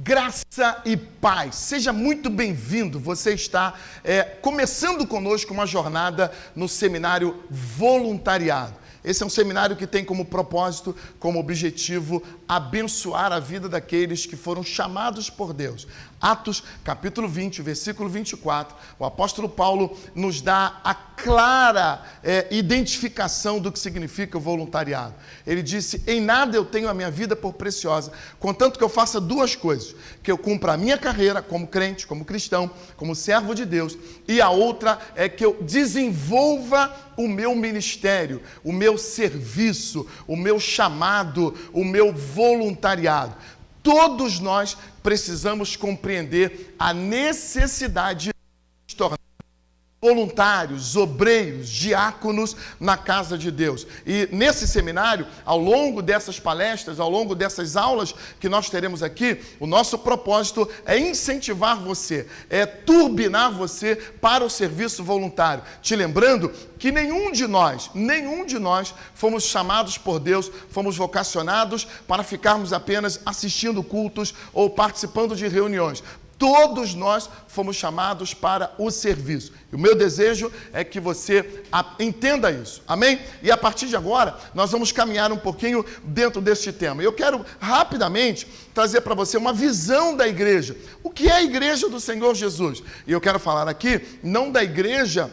Graça e paz, seja muito bem-vindo. Você está começando conosco uma jornada no seminário voluntariado. Esse é um seminário que tem como propósito, como objetivo, abençoar a vida daqueles que foram chamados por Deus. Atos, capítulo 20, versículo 24, o apóstolo Paulo nos dá a clara identificação do que significa o voluntariado. Ele disse: em nada eu tenho a minha vida por preciosa, contanto que eu faça duas coisas, que eu cumpra a minha carreira como crente, como cristão, como servo de Deus, e a outra é que eu desenvolva o meu ministério, o meu serviço, o meu chamado, o meu voluntariado. Todos nós precisamos compreender a necessidade de nos tornar voluntários, obreiros, diáconos na casa de Deus. E nesse seminário, ao longo dessas palestras, ao longo dessas aulas que nós teremos aqui, o nosso propósito é incentivar você, é turbinar você para o serviço voluntário. Te lembrando que nenhum de nós fomos chamados por Deus, fomos vocacionados para ficarmos apenas assistindo cultos ou participando de reuniões. Todos nós fomos chamados para o serviço. E o meu desejo é que você entenda isso. Amém? E a partir de agora, nós vamos caminhar um pouquinho dentro deste tema. Eu quero rapidamente trazer para você uma visão da igreja. O que é a igreja do Senhor Jesus? E eu quero falar aqui, não da igreja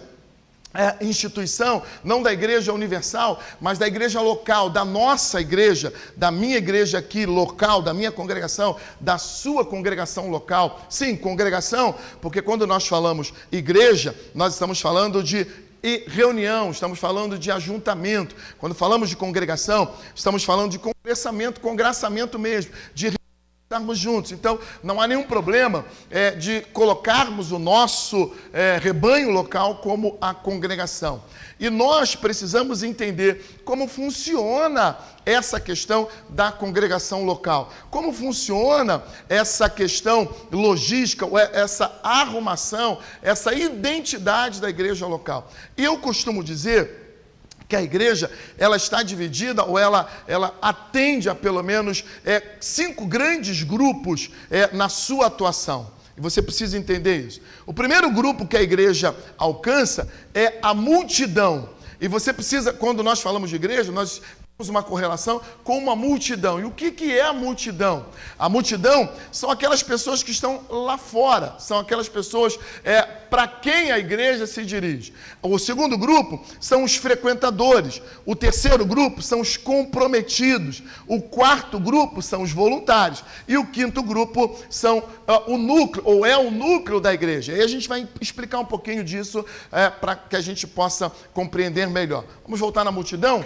instituição, não da igreja universal, mas da igreja local, da nossa igreja, da minha igreja aqui local, da minha congregação, da sua congregação local. Sim, congregação, porque quando nós falamos igreja, nós estamos falando de reunião, estamos falando de ajuntamento. Quando falamos de congregação, estamos falando de congraçamento mesmo, de estarmos juntos. Então, não há nenhum problema de colocarmos o nosso rebanho local como a congregação. E nós precisamos entender como funciona essa questão da congregação local. Como funciona essa questão logística, essa arrumação, essa identidade da igreja local. E eu costumo dizer que a igreja, ela está dividida, ou ela atende a pelo menos 5 grandes grupos na sua atuação. E você precisa entender isso. O primeiro grupo que a igreja alcança é a multidão. E você precisa, quando nós falamos de igreja, nós temos uma correlação com uma multidão. E o que é a multidão? A multidão são aquelas pessoas que estão lá fora, são aquelas pessoas para quem a igreja se dirige. O segundo grupo são os frequentadores. O terceiro grupo são os comprometidos. O quarto grupo são os voluntários. E o quinto grupo são o núcleo, ou é o núcleo da igreja. E a gente vai explicar um pouquinho disso para que a gente possa compreender melhor. Vamos voltar na multidão?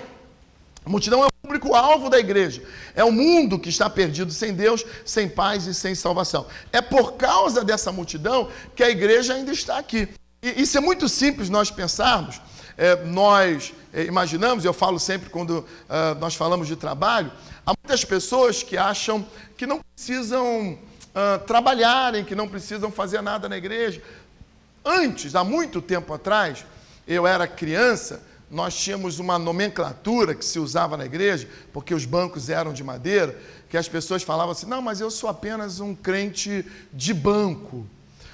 A multidão é o público-alvo da igreja. É o mundo que está perdido sem Deus, sem paz e sem salvação. É por causa dessa multidão que a igreja ainda está aqui. E isso é muito simples nós pensarmos. Nós imaginamos, eu falo sempre quando nós falamos de trabalho, há muitas pessoas que acham que não precisam trabalharem, que não precisam fazer nada na igreja. Antes, há muito tempo atrás, eu era criança, nós tínhamos uma nomenclatura que se usava na igreja, porque os bancos eram de madeira, que as pessoas falavam assim: não, mas eu sou apenas um crente de banco.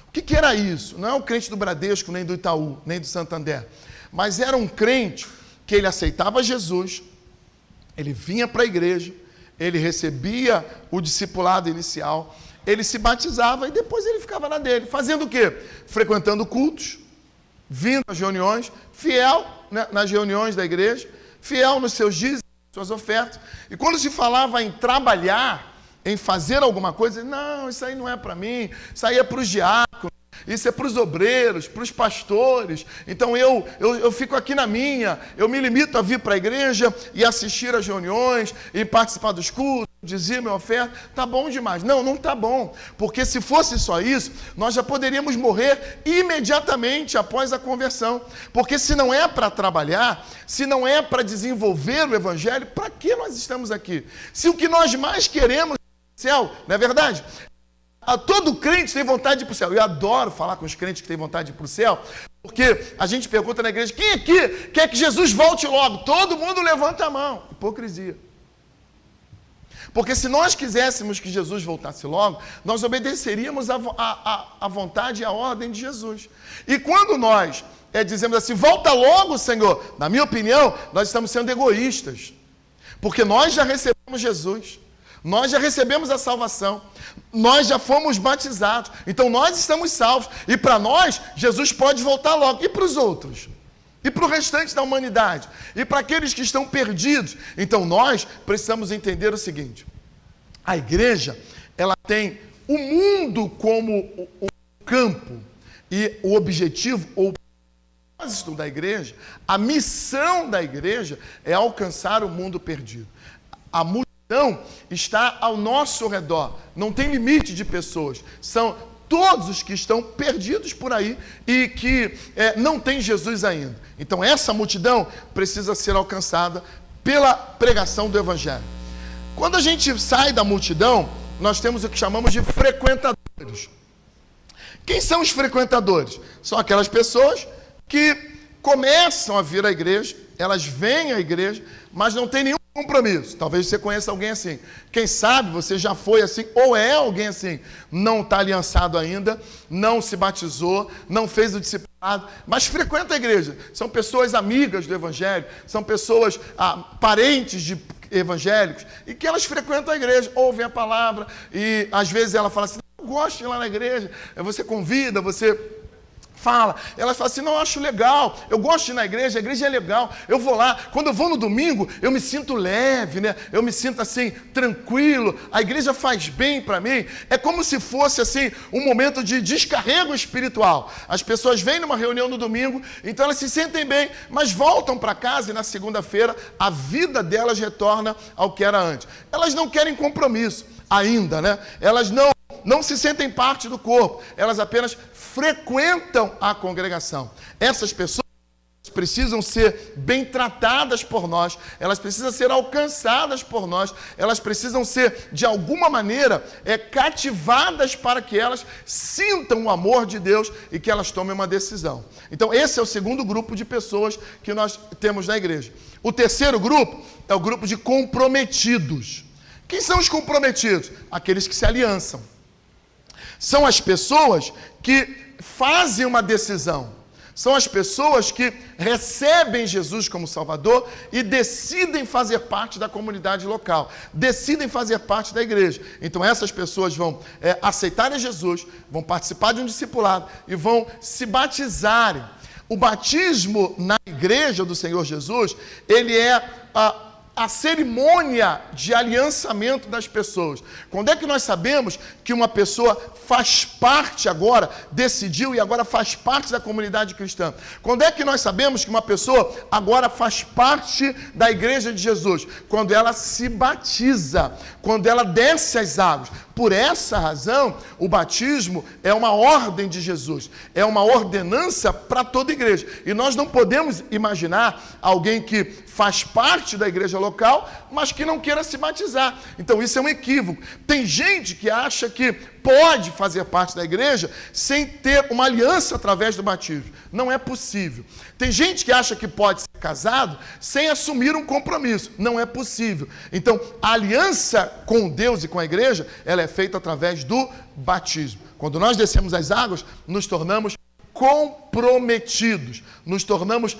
O que era isso? Não é um crente do Bradesco, nem do Itaú, nem do Santander, mas era um crente que ele aceitava Jesus, ele vinha para a igreja, ele recebia o discipulado inicial, ele se batizava e depois ele ficava na dele. Fazendo o quê? Frequentando cultos, vindo às reuniões, fiel nas reuniões da igreja, fiel nos seus dízimos, suas ofertas. E quando se falava em trabalhar, em fazer alguma coisa, não, isso aí não é para mim, isso aí é para os diáconos, isso é para os obreiros, para os pastores. Então eu fico aqui na minha, eu me limito a vir para a igreja e assistir às reuniões e participar dos cultos, dizer minha oferta. Tá bom demais. Não tá bom, porque se fosse só isso, nós já poderíamos morrer imediatamente após a conversão. Porque se não é para trabalhar, se não é para desenvolver o evangelho, para que nós estamos aqui? Se o que nós mais queremos é o céu, não é verdade? Todo crente tem vontade de ir para o céu. Eu adoro falar com os crentes que têm vontade de ir para o céu, porque a gente pergunta na igreja: quem aqui quer que Jesus volte logo? Todo mundo levanta a mão. Hipocrisia. Porque se nós quiséssemos que Jesus voltasse logo, nós obedeceríamos a vontade e a ordem de Jesus. E quando nós dizemos assim, volta logo, Senhor, na minha opinião, nós estamos sendo egoístas. Porque nós já recebemos Jesus, nós já recebemos a salvação, nós já fomos batizados, então nós estamos salvos. E para nós, Jesus pode voltar logo. E para os outros? E para o restante da humanidade? E para aqueles que estão perdidos? Então nós precisamos entender o seguinte: a igreja, ela tem o mundo como o campo, e o objetivo, ou o propósito da igreja, a missão da igreja é alcançar o mundo perdido. A multidão está ao nosso redor, não tem limite de pessoas, são todos os que estão perdidos por aí e que não têm Jesus ainda. Então essa multidão precisa ser alcançada pela pregação do Evangelho. Quando a gente sai da multidão, nós temos o que chamamos de frequentadores. Quem são os frequentadores? São aquelas pessoas que começam a vir à igreja, elas vêm à igreja, mas não tem nenhum compromisso. Talvez você conheça alguém assim. Quem sabe você já foi assim, ou é alguém assim. Não está aliançado ainda, não se batizou, não fez o discipulado, mas frequenta a igreja. São pessoas amigas do Evangelho, são pessoas parentes de evangélicos, e que elas frequentam a igreja, ouvem a palavra, e às vezes ela fala assim, eu gosto de ir lá na igreja. Você convida, você fala, ela fala assim, não, eu acho legal, eu gosto de ir na igreja, a igreja é legal, eu vou lá, quando eu vou no domingo, eu me sinto leve, né? Eu me sinto assim, tranquilo, a igreja faz bem para mim, é como se fosse assim, um momento de descarrego espiritual. As pessoas vêm numa reunião no domingo, então elas se sentem bem, mas voltam para casa e na segunda-feira, a vida delas retorna ao que era antes. Elas não querem compromisso ainda, né? Elas não se sentem parte do corpo, elas apenas frequentam a congregação. Essas pessoas precisam ser bem tratadas por nós, elas precisam ser alcançadas por nós, elas precisam ser, de alguma maneira, cativadas para que elas sintam o amor de Deus e que elas tomem uma decisão. Então, esse é o segundo grupo de pessoas que nós temos na igreja. O terceiro grupo é o grupo de comprometidos. Quem são os comprometidos? Aqueles que se aliançam. São as pessoas que fazem uma decisão. São as pessoas que recebem Jesus como Salvador e decidem fazer parte da comunidade local, decidem fazer parte da igreja. Então essas pessoas vão aceitarem Jesus, vão participar de um discipulado e vão se batizarem. O batismo na igreja do Senhor Jesus, ele é a cerimônia de aliançamento das pessoas. Quando é que nós sabemos que uma pessoa faz parte agora, decidiu e agora faz parte da comunidade cristã? Quando é que nós sabemos que uma pessoa agora faz parte da igreja de Jesus? Quando ela se batiza, quando ela desce as águas. Por essa razão, o batismo é uma ordem de Jesus, é uma ordenança para toda a igreja. E nós não podemos imaginar alguém que faz parte da igreja local, mas que não queira se batizar. Então isso é um equívoco. Tem gente que acha que pode fazer parte da igreja sem ter uma aliança através do batismo. Não é possível. Tem gente que acha que pode ser casado sem assumir um compromisso. Não é possível. Então, a aliança com Deus e com a igreja, ela é feita através do batismo. Quando nós descemos as águas, nos tornamos comprometidos, nos tornamos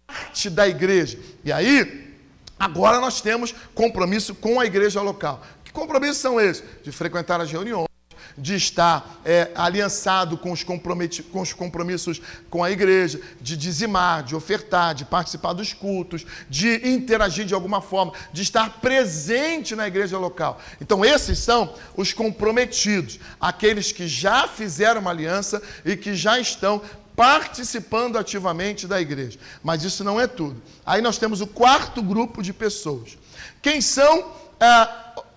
parte da igreja. E aí, agora nós temos compromisso com a igreja local. Que compromissos são esses? De frequentar as reuniões, de estar aliançado com os compromissos com a igreja, de dizimar, de ofertar, de participar dos cultos, de interagir de alguma forma, de estar presente na igreja local. Então esses são os comprometidos, aqueles que já fizeram uma aliança e que já estão participando ativamente da igreja. Mas isso não é tudo. Aí nós temos o quarto grupo de pessoas. Quem são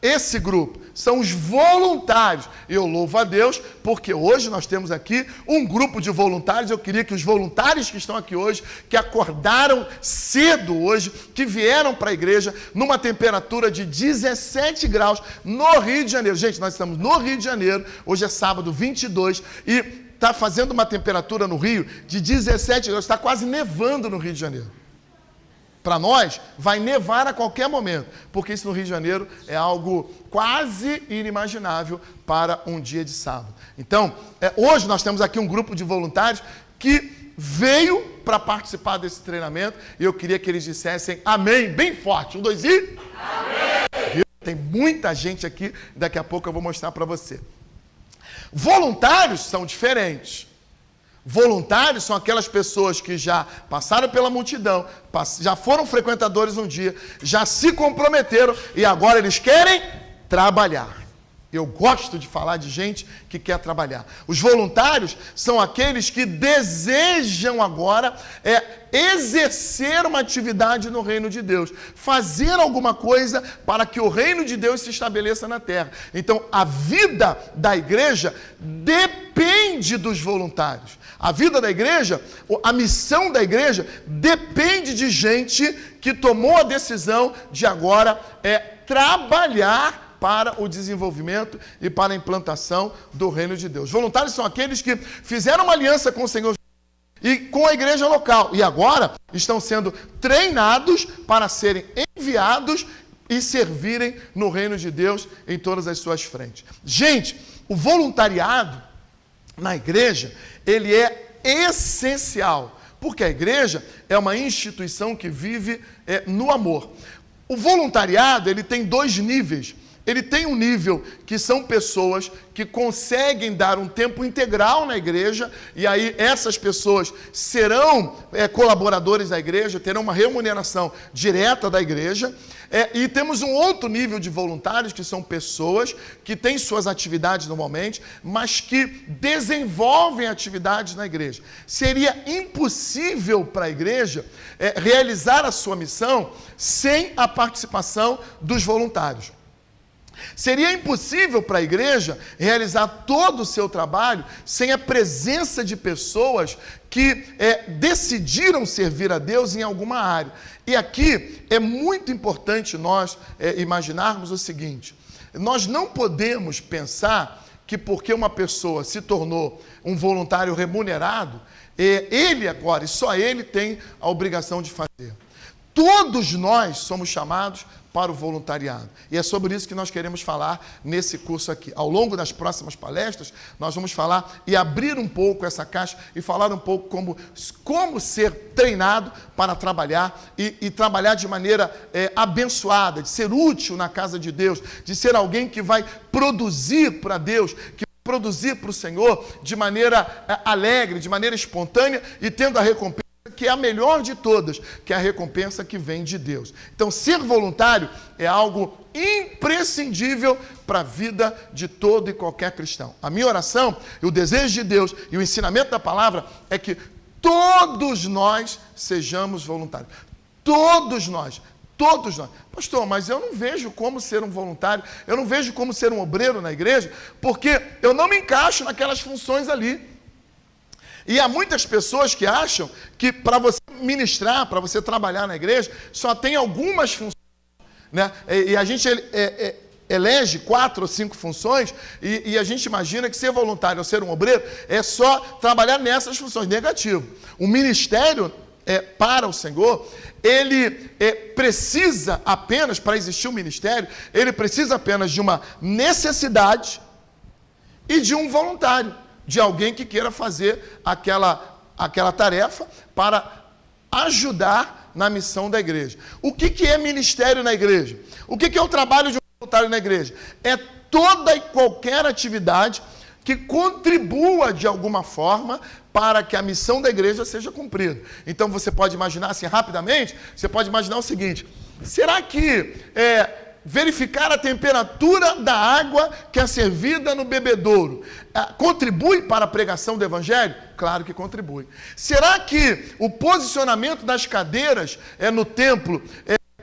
esse grupo? São os voluntários. Eu louvo a Deus, porque hoje nós temos aqui um grupo de voluntários. Eu queria que os voluntários que estão aqui hoje, que acordaram cedo hoje, que vieram para a igreja numa temperatura de 17 graus no Rio de Janeiro. Gente, nós estamos no Rio de Janeiro, hoje é sábado 22, e está fazendo uma temperatura no Rio de 17 graus, está quase nevando no Rio de Janeiro. Para nós, vai nevar a qualquer momento, porque isso no Rio de Janeiro é algo quase inimaginável para um dia de sábado. Então, hoje nós temos aqui um grupo de voluntários que veio para participar desse treinamento e eu queria que eles dissessem amém, bem forte. 1, 2 e... Amém! Tem muita gente aqui, daqui a pouco eu vou mostrar para você. Voluntários são diferentes. Voluntários são aquelas pessoas que já passaram pela multidão, já foram frequentadores um dia, já se comprometeram e agora eles querem trabalhar. Eu gosto de falar de gente que quer trabalhar. Os voluntários são aqueles que desejam agora exercer uma atividade no reino de Deus, fazer alguma coisa para que o reino de Deus se estabeleça na terra. Então, a vida da igreja depende dos voluntários. A vida da igreja, a missão da igreja depende de gente que tomou a decisão de agora trabalhar para o desenvolvimento e para a implantação do reino de Deus. Voluntários são aqueles que fizeram uma aliança com o Senhor e com a igreja local e agora estão sendo treinados para serem enviados e servirem no reino de Deus em todas as suas frentes. Gente, o voluntariado na igreja, ele é essencial, porque a igreja é uma instituição que vive no amor. O voluntariado, ele tem 2 níveis. Ele tem um nível que são pessoas que conseguem dar um tempo integral na igreja, e aí essas pessoas serão colaboradores da igreja, terão uma remuneração direta da igreja. E temos um outro nível de voluntários, que são pessoas que têm suas atividades normalmente, mas que desenvolvem atividades na igreja. Seria impossível para a igreja realizar a sua missão sem a participação dos voluntários. Seria impossível para a igreja realizar todo o seu trabalho sem a presença de pessoas que decidiram servir a Deus em alguma área. E aqui é muito importante nós imaginarmos o seguinte: nós não podemos pensar que porque uma pessoa se tornou um voluntário remunerado, ele agora, e só ele tem a obrigação de fazer. Todos nós somos chamados para o voluntariado. E é sobre isso que nós queremos falar nesse curso aqui. Ao longo das próximas palestras, nós vamos falar e abrir um pouco essa caixa e falar um pouco como ser treinado para trabalhar e trabalhar de maneira abençoada, de ser útil na casa de Deus, de ser alguém que vai produzir para Deus, que produzir para o Senhor de maneira alegre, de maneira espontânea e tendo a recompensa que é a melhor de todas, que é a recompensa que vem de Deus. Então, ser voluntário é algo imprescindível para a vida de todo e qualquer cristão. A minha oração, e o desejo de Deus e o ensinamento da palavra é que todos nós sejamos voluntários. Todos nós. Todos nós. Pastor, mas eu não vejo como ser um voluntário, eu não vejo como ser um obreiro na igreja, porque eu não me encaixo naquelas funções ali. E há muitas pessoas que acham que para você ministrar, para você trabalhar na igreja, só tem algumas funções, né? E a gente elege 4 ou 5 funções e a gente imagina que ser voluntário ou ser um obreiro é só trabalhar nessas funções. Negativo. O ministério para o Senhor, ele precisa apenas, para existir um ministério, ele precisa apenas de uma necessidade e de um voluntário. De alguém que queira fazer aquela tarefa para ajudar na missão da igreja. O que é ministério na igreja? O que é o trabalho de um voluntário na igreja? É toda e qualquer atividade que contribua de alguma forma para que a missão da igreja seja cumprida. Então você pode imaginar assim rapidamente, você pode imaginar o seguinte: será que verificar a temperatura da água que é servida no bebedouro contribui para a pregação do evangelho? Claro que contribui. Será que o posicionamento das cadeiras no templo,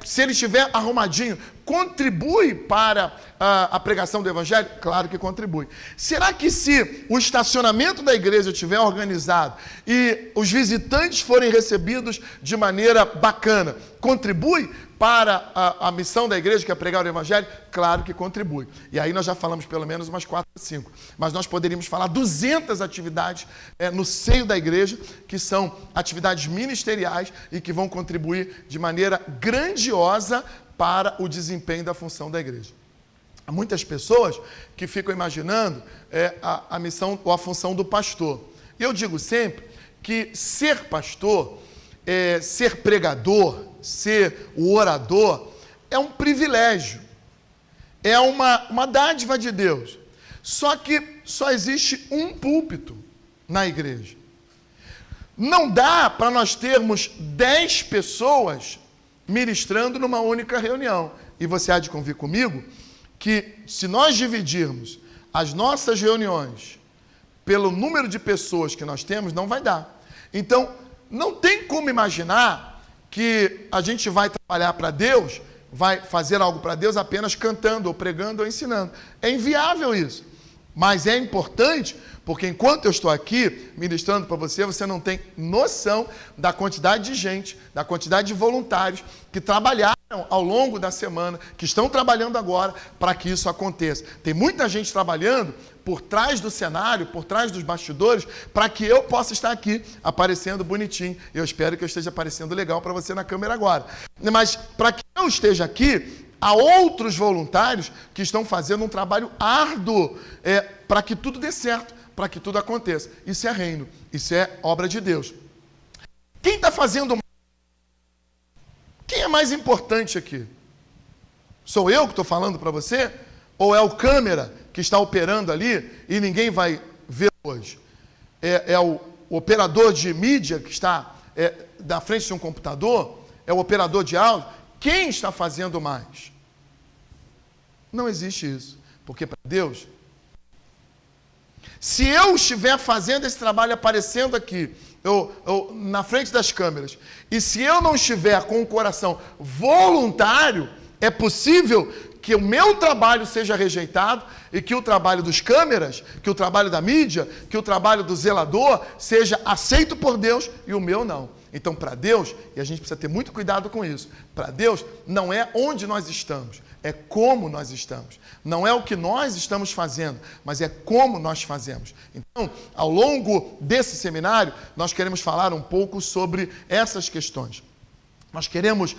se ele estiver arrumadinho, contribui para a pregação do Evangelho? Claro que contribui. Será que se o estacionamento da igreja estiver organizado e os visitantes forem recebidos de maneira bacana, contribui para a missão da igreja, que é pregar o Evangelho? Claro que contribui. E aí nós já falamos pelo menos umas 4 ou 5. Mas nós poderíamos falar 200 atividades no seio da igreja, que são atividades ministeriais e que vão contribuir de maneira grandiosa para o desempenho da função da igreja. Há muitas pessoas que ficam imaginando a missão ou a função do pastor. E eu digo sempre que ser pastor, ser pregador, ser o orador, é um privilégio, é uma dádiva de Deus. Só que só existe um púlpito na igreja. Não dá para nós termos 10 pessoas ministrando numa única reunião. E você há de convir comigo que se nós dividirmos as nossas reuniões pelo número de pessoas que nós temos, não vai dar. Então, não tem como imaginar que a gente vai trabalhar para Deus, vai fazer algo para Deus apenas cantando, ou pregando, ou ensinando. É inviável isso. Mas é importante, porque enquanto eu estou aqui ministrando para você, você não tem noção da quantidade de gente, da quantidade de voluntários que trabalharam ao longo da semana, que estão trabalhando agora para que isso aconteça. Tem muita gente trabalhando por trás do cenário, por trás dos bastidores, para que eu possa estar aqui aparecendo bonitinho. Eu espero que eu esteja aparecendo legal para você na câmera agora. Mas para que eu esteja aqui, há outros voluntários que estão fazendo um trabalho árduo para que tudo dê certo, para que tudo aconteça. Isso é reino, isso é obra de Deus. Quem está fazendo? Quem é mais importante aqui? Sou eu que estou falando para você? Ou é o câmera que está operando ali e ninguém vai ver hoje? É o operador de mídia que está na frente de um computador? É o operador de áudio? Quem está fazendo mais? Não existe isso. Porque para Deus, se eu estiver fazendo esse trabalho aparecendo aqui, eu na frente das câmeras, e se eu não estiver com o coração voluntário, é possível que o meu trabalho seja rejeitado e que o trabalho dos câmeras, que o trabalho da mídia, que o trabalho do zelador seja aceito por Deus e o meu não. Então, para Deus, e a gente precisa ter muito cuidado com isso, para Deus não é onde nós estamos, é como nós estamos. Não é o que nós estamos fazendo, mas é como nós fazemos. Então, ao longo desse seminário, nós queremos falar um pouco sobre essas questões. Nós queremos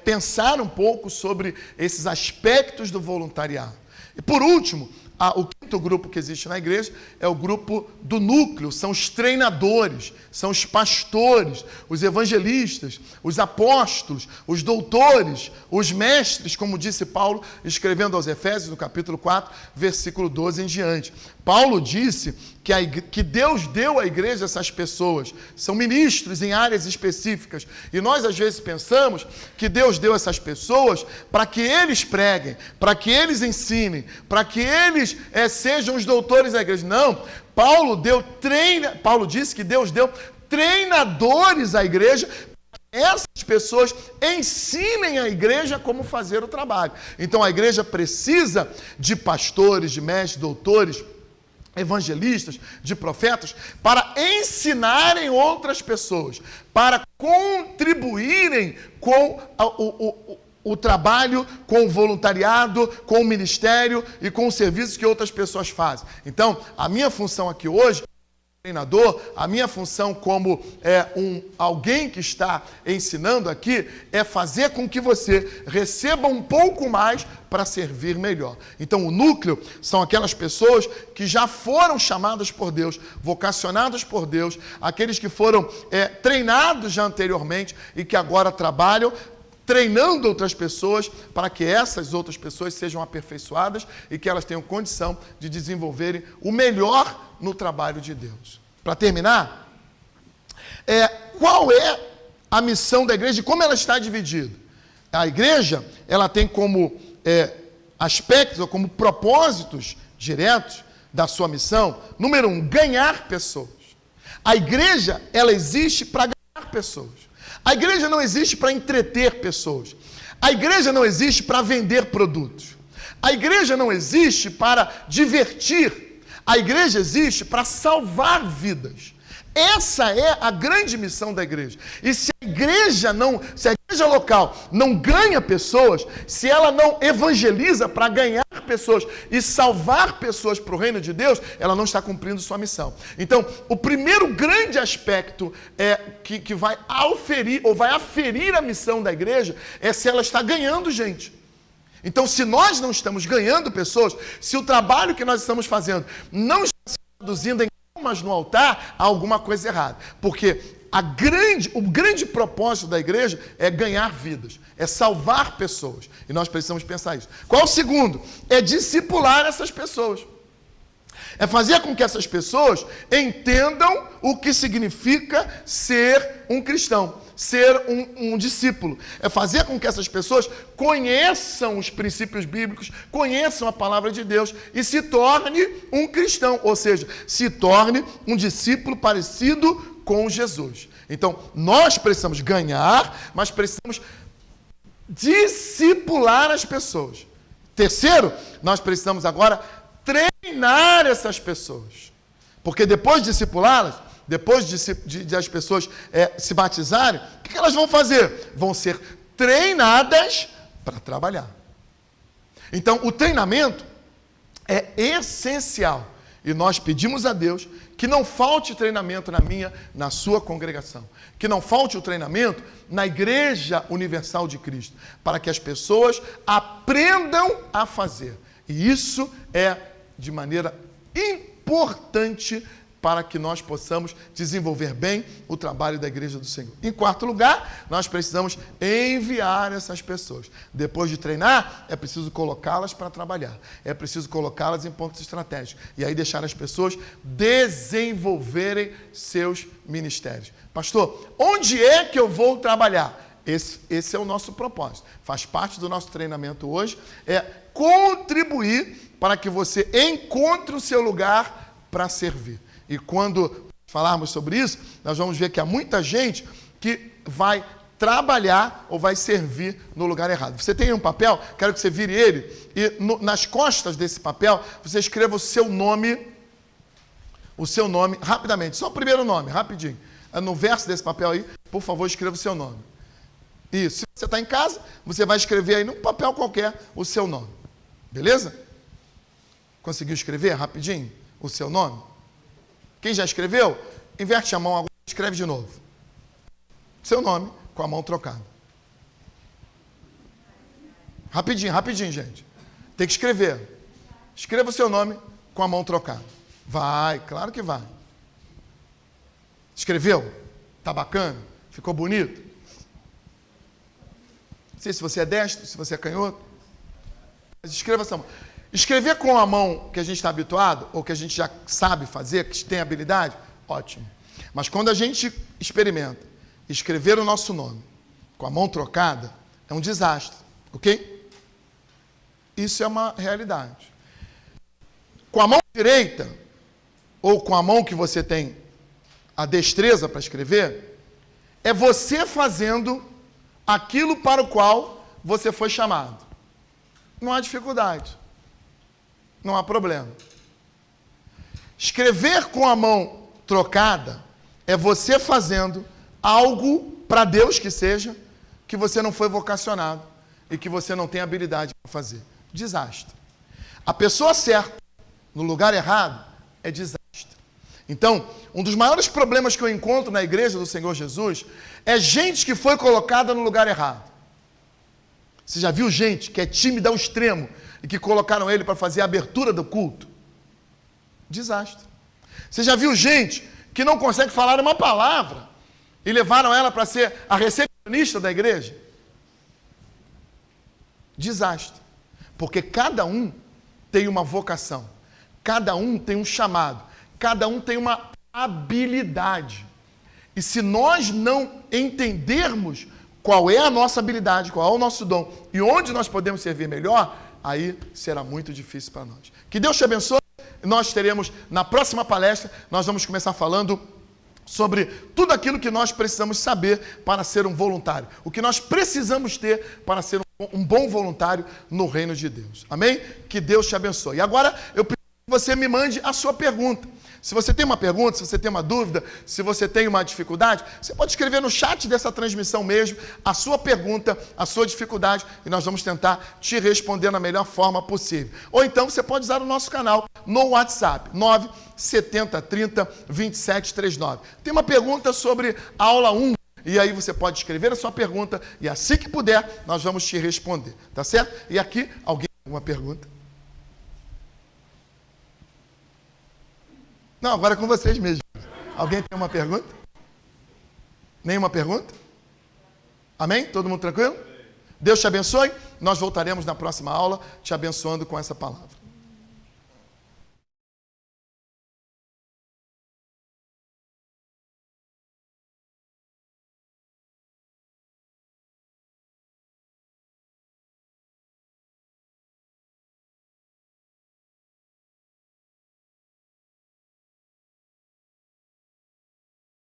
pensar um pouco sobre esses aspectos do voluntariado. E por último, o quinto grupo que existe na igreja é o grupo do núcleo, são os treinadores, são os pastores, os evangelistas, os apóstolos, os doutores, os mestres, como disse Paulo, escrevendo aos Efésios, no capítulo 4, versículo 12 em diante. Paulo disse que Deus deu à igreja essas pessoas, são ministros em áreas específicas, e nós às vezes pensamos que Deus deu essas pessoas para que eles preguem, para que eles ensinem, para que eles sejam os doutores da igreja. Não, Paulo disse que Deus deu treinadores à igreja, essas pessoas ensinem a igreja como fazer o trabalho. Então a igreja precisa de pastores, de mestres, doutores, evangelistas, de profetas, para ensinarem outras pessoas, para contribuírem com o trabalho, com o voluntariado, com o ministério e com os serviços que outras pessoas fazem. Então, a minha função aqui hoje, treinador, a minha função como alguém que está ensinando aqui, é fazer com que você receba um pouco mais para servir melhor. Então, o núcleo são aquelas pessoas que já foram chamadas por Deus, vocacionadas por Deus, aqueles que foram treinados já anteriormente e que agora trabalham treinando outras pessoas para que essas outras pessoas sejam aperfeiçoadas e que elas tenham condição de desenvolverem o melhor no trabalho de Deus. Para terminar, qual é a missão da igreja e como ela está dividida? A igreja, ela tem como aspectos ou como propósitos diretos da sua missão, número 1, ganhar pessoas. A igreja, ela existe para ganhar pessoas. A igreja não existe para entreter pessoas. A igreja não existe para vender produtos. A igreja não existe para divertir. A igreja existe para salvar vidas. Essa é a grande missão da igreja. E se a igreja local não ganha pessoas, se ela não evangeliza para ganhar pessoas e salvar pessoas para o reino de Deus, ela não está cumprindo sua missão. Então, o primeiro grande aspecto que vai aferir a missão da igreja é se ela está ganhando gente. Então, se nós não estamos ganhando pessoas, se o trabalho que nós estamos fazendo não está se traduzindo em almas no altar, há alguma coisa errada. Porque o grande propósito da igreja é ganhar vidas, é salvar pessoas. E nós precisamos pensar isso. Qual o segundo? É discipular essas pessoas. É fazer com que essas pessoas entendam o que significa ser um cristão, ser um discípulo. É fazer com que essas pessoas conheçam os princípios bíblicos, conheçam a palavra de Deus e se torne um cristão, ou seja, se torne um discípulo parecido com Jesus. Então, nós precisamos ganhar, mas precisamos discipular as pessoas. Terceiro, nós precisamos agora treinar essas pessoas. Porque depois de discipulá-las, depois de as pessoas se batizarem, o que elas vão fazer? Vão ser treinadas para trabalhar. Então, o treinamento é essencial. E nós pedimos a Deus que não falte treinamento na sua congregação. Que não falte o treinamento na Igreja Universal de Cristo. Para que as pessoas aprendam a fazer. E isso é de maneira importante para que nós possamos desenvolver bem o trabalho da Igreja do Senhor. Em quarto lugar, nós precisamos enviar essas pessoas. Depois de treinar, é preciso colocá-las para trabalhar. É preciso colocá-las em pontos estratégicos. E aí deixar as pessoas desenvolverem seus ministérios. Pastor, onde é que eu vou trabalhar? Esse é o nosso propósito. Faz parte do nosso treinamento hoje, é contribuir para que você encontre o seu lugar para servir. E quando falarmos sobre isso, nós vamos ver que há muita gente que vai trabalhar ou vai servir no lugar errado. Você tem um papel, quero que você vire ele, e nas costas desse papel, você escreva o seu nome, rapidamente, só o primeiro nome, rapidinho. No verso desse papel aí, por favor, escreva o seu nome. Isso, se você está em casa, você vai escrever aí num papel qualquer o seu nome. Beleza? Conseguiu escrever rapidinho o seu nome? Quem já escreveu, inverte a mão agora e escreve de novo. Seu nome com a mão trocada. Rapidinho, gente. Tem que escrever. Escreva o seu nome com a mão trocada. Vai, claro que vai. Escreveu? Tá bacana? Ficou bonito? Não sei se você é destro, se você é canhoto. Mas escreva essa mão. Escrever com a mão que a gente está habituado, ou que a gente já sabe fazer, que tem habilidade, ótimo. Mas quando a gente experimenta escrever o nosso nome com a mão trocada, é um desastre, ok? Isso é uma realidade. Com a mão direita, ou com a mão que você tem a destreza para escrever, é você fazendo aquilo para o qual você foi chamado. Não há dificuldade. Não há problema. Escrever com a mão trocada é você fazendo algo para Deus que seja, que você não foi vocacionado e que você não tem habilidade para fazer. Desastre. A pessoa certa no lugar errado é desastre. Então, um dos maiores problemas que eu encontro na igreja do Senhor Jesus é gente que foi colocada no lugar errado. Você já viu gente que é tímida ao extremo e que colocaram ele para fazer a abertura do culto? Desastre. Você já viu gente que não consegue falar uma palavra e levaram ela para ser a recepcionista da igreja? Desastre. Porque cada um tem uma vocação, cada um tem um chamado, cada um tem uma habilidade. E se nós não entendermos qual é a nossa habilidade, qual é o nosso dom e onde nós podemos servir melhor, aí será muito difícil para nós. Que Deus te abençoe. Nós teremos, na próxima palestra, nós vamos começar falando sobre tudo aquilo que nós precisamos saber para ser um voluntário. O que nós precisamos ter para ser um um bom voluntário no reino de Deus. Amém? Que Deus te abençoe. E agora eu preciso que você me mande a sua pergunta. Se você tem uma pergunta, se você tem uma dúvida, se você tem uma dificuldade, você pode escrever no chat dessa transmissão mesmo a sua pergunta, a sua dificuldade, e nós vamos tentar te responder da melhor forma possível. Ou então você pode usar o nosso canal no WhatsApp, 970302739. Tem uma pergunta sobre a aula 1, e aí você pode escrever a sua pergunta, e assim que puder, nós vamos te responder, tá certo? E aqui, alguém tem uma pergunta? Não, agora é com vocês mesmos. Alguém tem uma pergunta? Nenhuma pergunta? Amém? Todo mundo tranquilo? Deus te abençoe. Nós voltaremos na próxima aula te abençoando com essa palavra.